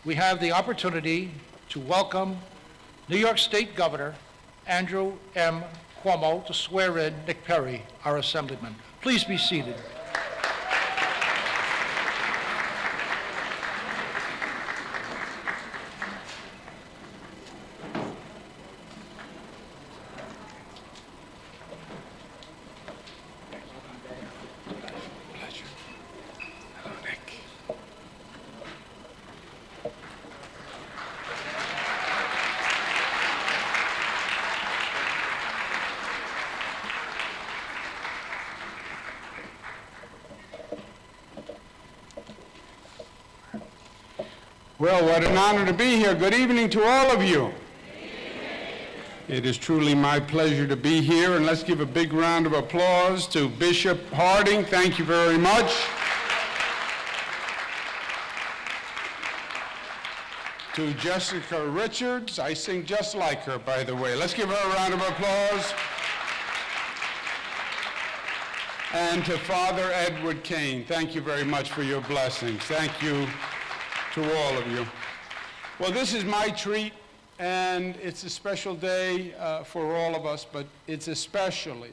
we have the opportunity to welcome New York State Governor Andrew M. Cuomo to swear in Nick Perry, our Assemblyman. Please be seated. Well, what an honor to be here. Good evening to all of you. It is truly my pleasure to be here, and let's give a big round of applause to Bishop Harding. Thank you very much. To Jessica Richards. I sing just like her, by the way. Let's give her a round of applause. And to Father Edward Kane. Thank you very much for your blessings. Thank you to all of you. Well, this is my treat, and it's a special day for all of us, but it's especially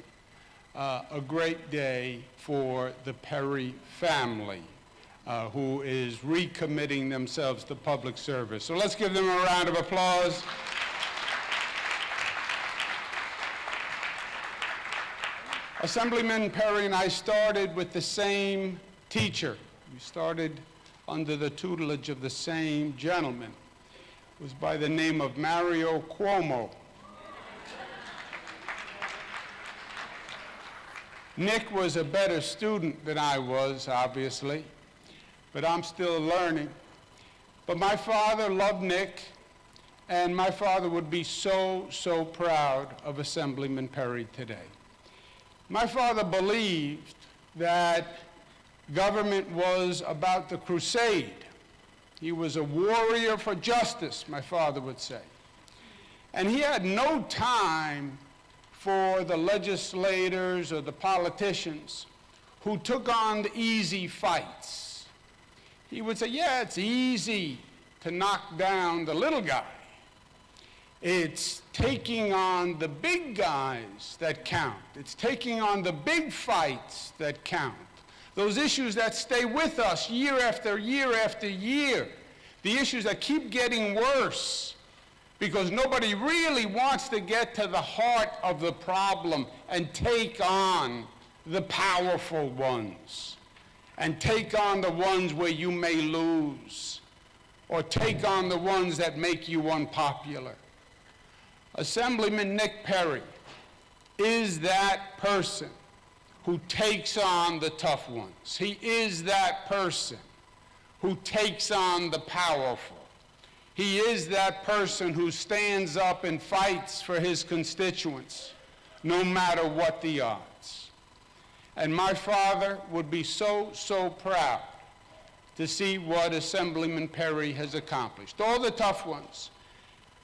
a great day for the Perry family, who is recommitting themselves to public service. So let's give them a round of applause. Assemblyman Perry and I started with the same teacher. We started under the tutelage of the same gentleman. It was by the name of Mario Cuomo. Nick was a better student than I was, obviously, but I'm still learning. But my father loved Nick, and my father would be so, so proud of Assemblyman Perry today. My father believed that government was about the crusade. He was a warrior for justice, my father would say. And he had no time for the legislators or the politicians who took on the easy fights. He would say, yeah, it's easy to knock down the little guy. It's taking on the big guys that count. It's taking on the big fights that count. Those issues that stay with us year after year after year. The issues that keep getting worse because nobody really wants to get to the heart of the problem and take on the powerful ones and take on the ones where you may lose or take on the ones that make you unpopular. Assemblyman Nick Perry is that person who takes on the tough ones. He is that person who takes on the powerful. He is that person who stands up and fights for his constituents, no matter what the odds. And my father would be so, so proud to see what Assemblyman Perry has accomplished. All the tough ones.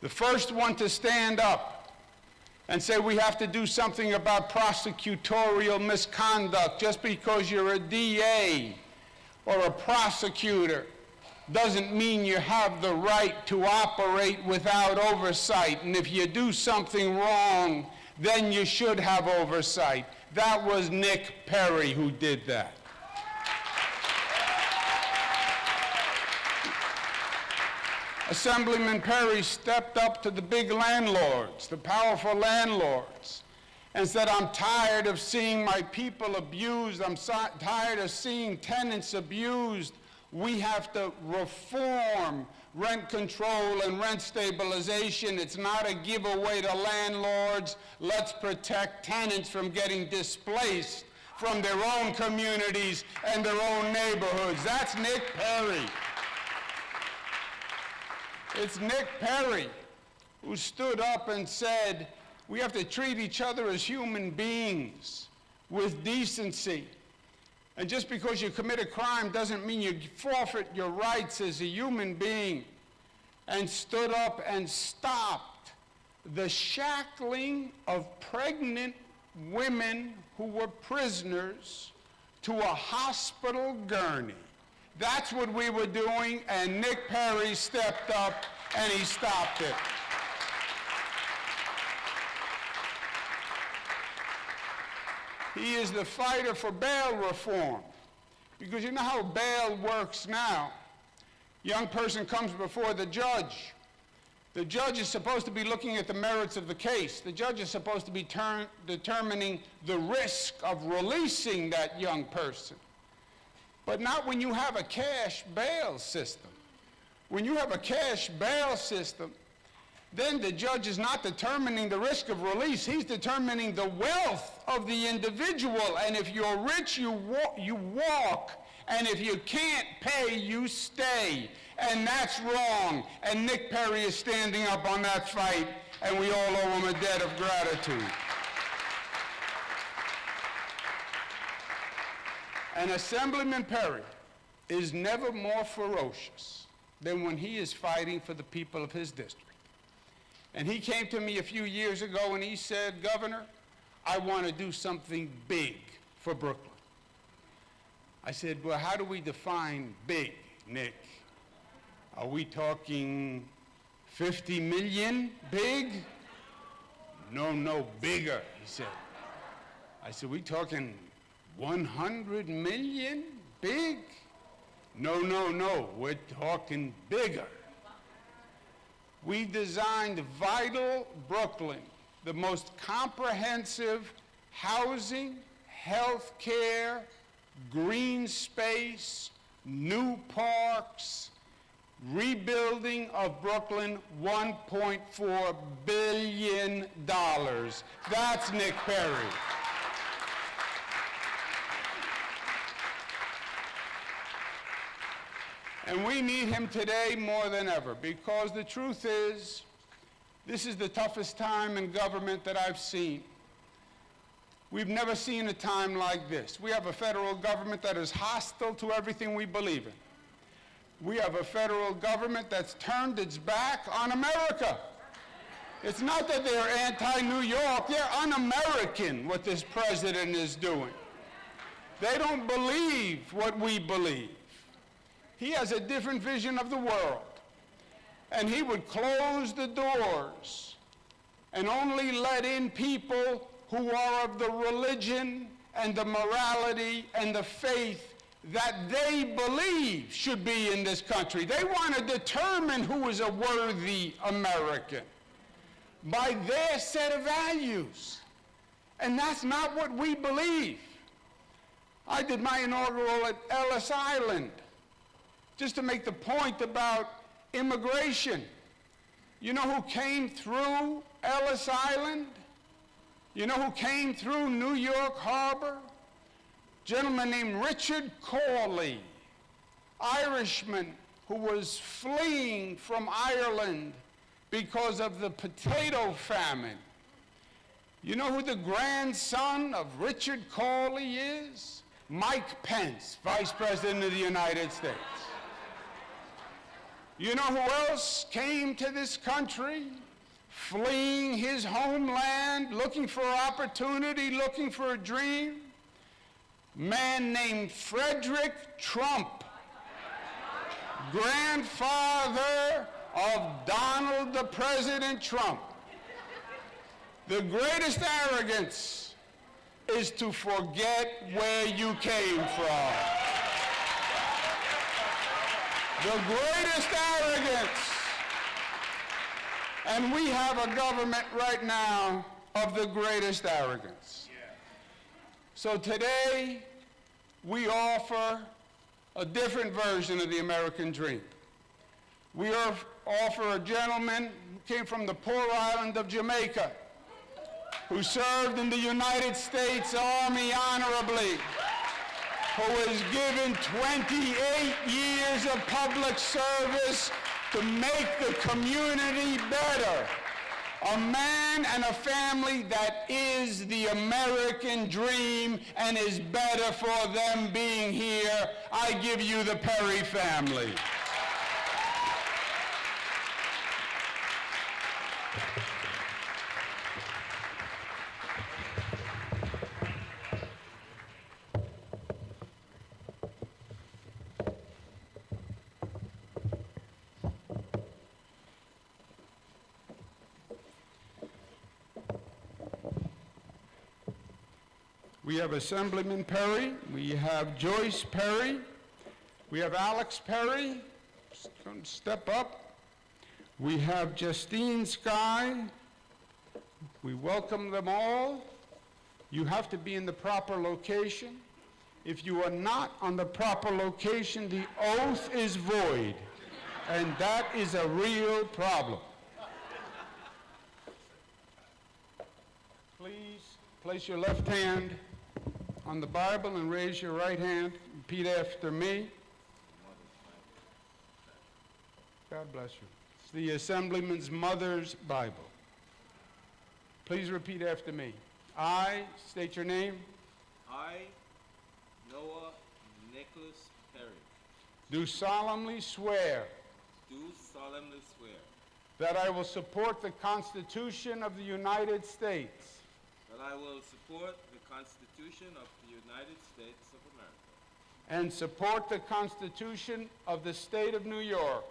The first one to stand up and say we have to do something about prosecutorial misconduct. Just because you're a DA or a prosecutor doesn't mean you have the right to operate without oversight. And if you do something wrong, then you should have oversight. That was Nick Perry who did that. Assemblyman Perry stepped up to the big landlords, the powerful landlords, and said, I'm tired of seeing my people abused. I'm tired of seeing tenants abused. We have to reform rent control and rent stabilization. It's not a giveaway to landlords. Let's protect tenants from getting displaced from their own communities and their own neighborhoods. That's Nick Perry. It's Nick Perry who stood up and said, we have to treat each other as human beings with decency. And just because you commit a crime doesn't mean you forfeit your rights as a human being. And stood up and stopped the shackling of pregnant women who were prisoners to a hospital gurney. That's what we were doing, and Nick Perry stepped up and he stopped it. He is the fighter for bail reform. Because you know how bail works now. Young person comes before the judge. The judge is supposed to be looking at the merits of the case. The judge is supposed to be determining the risk of releasing that young person. But not when you have a cash bail system. When you have a cash bail system, then the judge is not determining the risk of release. He's determining the wealth of the individual. And if you're rich, you walk. And if you can't pay, you stay. And that's wrong. And Nick Perry is standing up on that fight, and we all owe him a debt of gratitude. And Assemblyman Perry is never more ferocious than when he is fighting for the people of his district. And he came to me a few years ago and he said, "Governor, I want to do something big for Brooklyn." I said, "Well, how do we define big, Nick? Are we talking 50 million big?" No, bigger," he said. I said, "We talking 100 million big?" No, we're talking bigger. We designed Vital Brooklyn, the most comprehensive housing, health care, green space, new parks, rebuilding of Brooklyn, $1.4 billion. That's Nick Perry. And we need him today more than ever, because the truth is, this is the toughest time in government that I've seen. We've never seen a time like this. We have a federal government that is hostile to everything we believe in. We have a federal government that's turned its back on America. It's not that they're anti-New York, they're un-American, what this president is doing. They don't believe what we believe. He has a different vision of the world. And he would close the doors and only let in people who are of the religion and the morality and the faith that they believe should be in this country. They want to determine who is a worthy American by their set of values. And that's not what we believe. I did my inaugural at Ellis Island, just to make the point about immigration. You know who came through Ellis Island? You know who came through New York Harbor? A gentleman named Richard Cawley, Irishman, who was fleeing from Ireland because of the potato famine. You know who the grandson of Richard Cawley is? Mike Pence, Vice President of the United States. You know who else came to this country, fleeing his homeland, looking for opportunity, looking for a dream? A man named Frederick Trump, grandfather of Donald the President Trump. The greatest arrogance is to forget where you came from. The greatest arrogance. And we have a government right now of the greatest arrogance. So today, we offer a different version of the American dream. We offer a gentleman who came from the poor island of Jamaica, who served in the United States Army honorably, who was given 28 years of public service to make the community better. A man and a family that is the American dream and is better for them being here. I give you the Perry family. We have Assemblyman Perry, we have Joyce Perry, we have Alex Perry, step up. We have Justine Sky. We welcome them all. You have to be in the proper location. If you are not on the proper location, the oath is void, and that is a real problem. Please place your left hand on the Bible and raise your right hand. Repeat after me. God bless you. It's the Assemblyman's mother's Bible. Please repeat after me. I, state your name, I, Noah Nicholas Perry, do solemnly swear do solemnly swear that I will support the Constitution of the United States that I will support the Constitution of the United States of America and support the Constitution of the State of New York,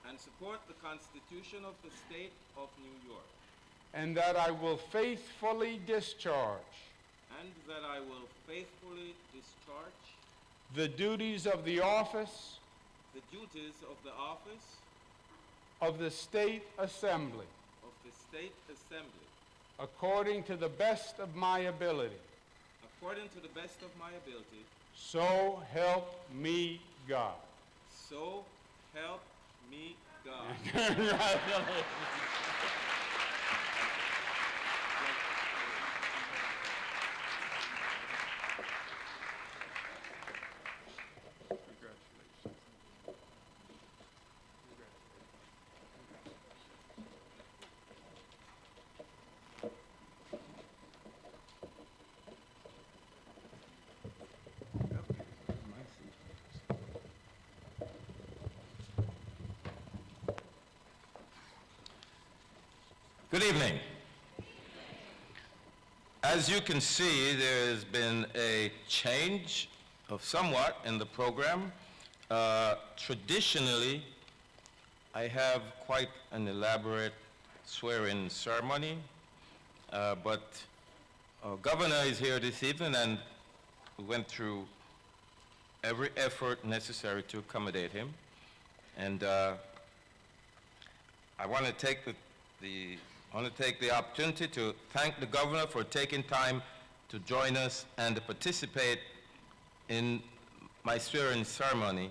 and support the Constitution of the State of New York, and that I will faithfully discharge and that I will faithfully discharge the duties of the office the duties of the office of the State Assembly of the State Assembly according to the best of my ability. according to the best of my ability, So help me God. so help me God. Congratulations. Good evening. As you can see, there has been a change of somewhat in the program. Traditionally, I have quite an elaborate swearing ceremony, but our governor is here this evening, and we went through every effort necessary to accommodate him. And I want to take the opportunity to thank the governor for taking time to join us and to participate in my swearing ceremony.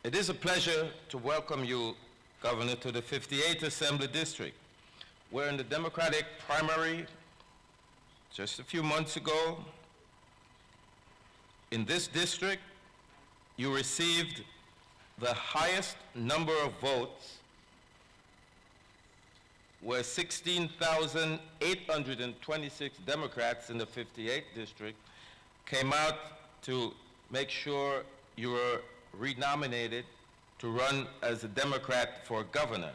It is a pleasure to welcome you, Governor, to the 58th Assembly District, where in the Democratic primary just a few months ago, in this district, you received the highest number of votes, where 16,826 Democrats in the 58th district came out to make sure you were renominated to run as a Democrat for governor.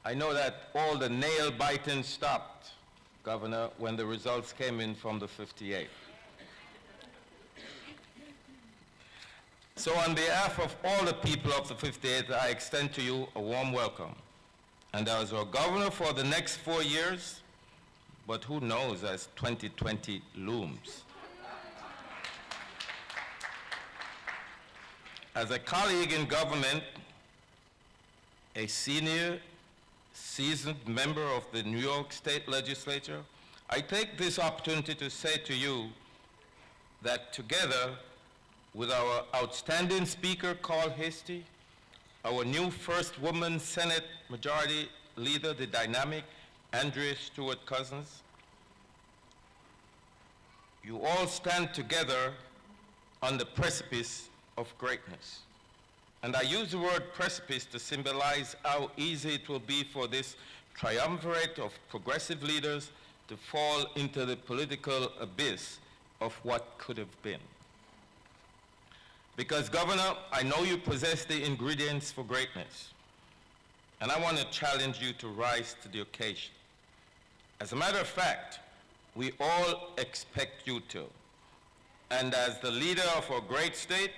I know that all the nail biting stopped, Governor, when the results came in from the 58th. So on behalf of all the people of the 58th, I extend to you a warm welcome. And as our governor for the next 4 years, but who knows as 2020 looms. As a colleague in government, a senior, seasoned member of the New York State Legislature, I take this opportunity to say to you that together with our outstanding Speaker, Carl Hastie, our new First Woman Senate Majority Leader, the dynamic Andrea Stewart Cousins, you all stand together on the precipice of greatness. And I use the word precipice to symbolize how easy it will be for this triumvirate of progressive leaders to fall into the political abyss of what could have been. Because, Governor, I know you possess the ingredients for greatness, and I want to challenge you to rise to the occasion. As a matter of fact, we all expect you to. And as the leader of our great state,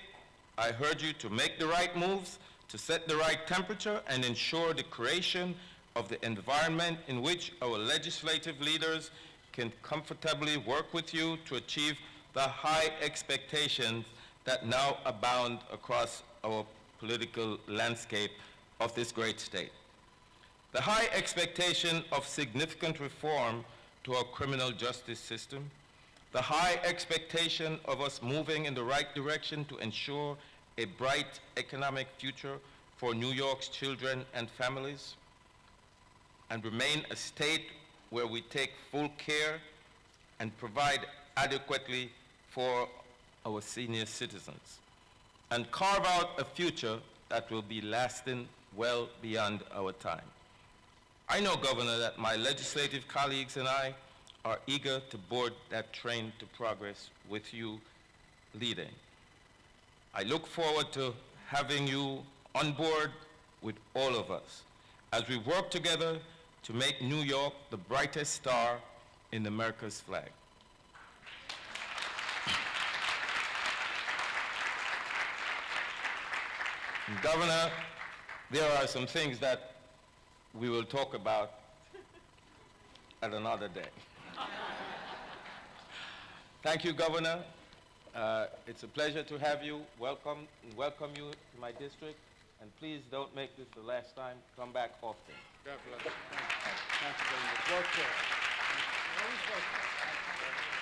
I heard you to make the right moves, to set the right temperature, and ensure the creation of the environment in which our legislative leaders can comfortably work with you to achieve the high expectations that now abound across our political landscape of this great state. The high expectation of significant reform to our criminal justice system, the high expectation of us moving in the right direction to ensure a bright economic future for New York's children and families, and remain a state where we take full care and provide adequately for our senior citizens, and carve out a future that will be lasting well beyond our time. I know, Governor, that my legislative colleagues and I are eager to board that train to progress with you leading. I look forward to having you on board with all of us as we work together to make New York the brightest star in America's flag. Governor, there are some things that we will talk about at another day. Thank you, Governor. It's a pleasure to have you. Welcome you to my district. And please don't make this the last time. Come back often. God bless you. Thank you very much. Work well. Always welcome.